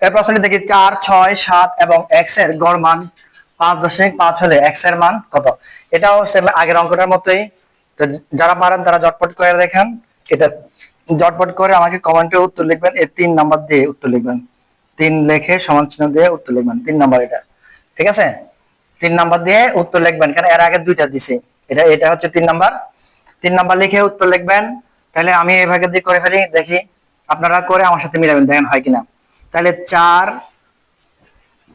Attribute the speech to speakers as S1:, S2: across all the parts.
S1: এই প্রশ্নটি দেখি 4, 6, 7 এবং x এর গড় মান 5.5 হলে x এর মান কত? এটাও সেম আগের অঙ্কটার মতোই। তো যারা পারেন তারা ঝটপট করে দেখেন, এটা ঝটপট করে আমাকে কমেন্টে উত্তর লিখবেন। এই 3 নাম্বার দিয়ে উত্তর লিখবেন, 3 লিখে সমান চিহ্ন দিয়ে উত্তর লিখবেন। 3 নাম্বার এটা, ঠিক আছে? 3 নাম্বার দিয়ে উত্তর লিখবেন, কারণ এর আগে দুইটা দিছি। এটা হচ্ছে 3 নাম্বার। 3 নাম্বার লিখে উত্তর লিখবেন। তাহলে আমি এই ভাগে দিয়ে করে ফেলি, দেখি আপনারা করে আমার সাথে মিলাবেন, দেখেন হয় কিনা। তাহলে 4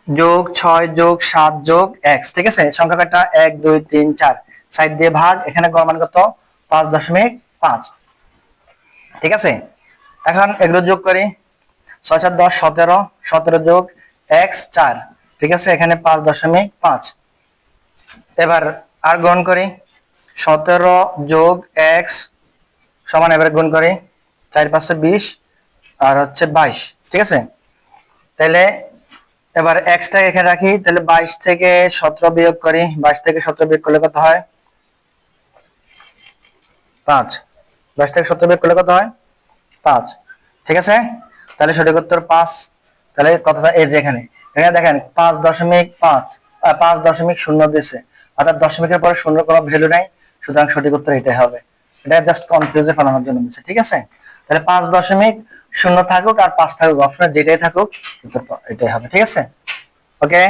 S1: যোগ 6 যোগ 7 যোগ x, ঠিক আছে? সংখ্যা কয়টা? 1 2 3 4, সাইড দিয়ে ভাগ, এখানে গড় মান কত? 5.5, ঠিক আছে? এখন এগুলো যোগ করি, 6 7 10 17, 17 যোগ x 4, ঠিক আছে? এখানে 5.5। এবার আর গুণ করি, 17 যোগ x সমান, এবারে গুণ করি 4 5 20 আর হচ্ছে 22, ঠিক আছে? তাহলে এবার x টা এখানে রাখি, তাহলে 22 থেকে 17 বিয়োগ করি, 22 থেকে 17 বিয়োগ করলে কত হয়? 5। 22 থেকে 17 বিয়োগ করলে কত হয়? 5, ঠিক আছে? তাহলে সঠিক উত্তর 5। তাহলে কথাটা এই যে এখানে এখানে দেখেন 5.5, 5.0 দিয়েছে, অর্থাৎ দশমিকের পরে শূন্য কোনো ভ্যালু নাই, সুতরাং সঠিক উত্তর এটাই হবে। এটা জাস্ট কনফিউজে ফেলানোর জন্য দিয়েছে, ঠিক আছে? তাহলে 5.0 থাকুক আর 5 থাকুক, অপশনে যেটাই থাকুক উত্তর এটাই হবে, ঠিক আছে? ওকে।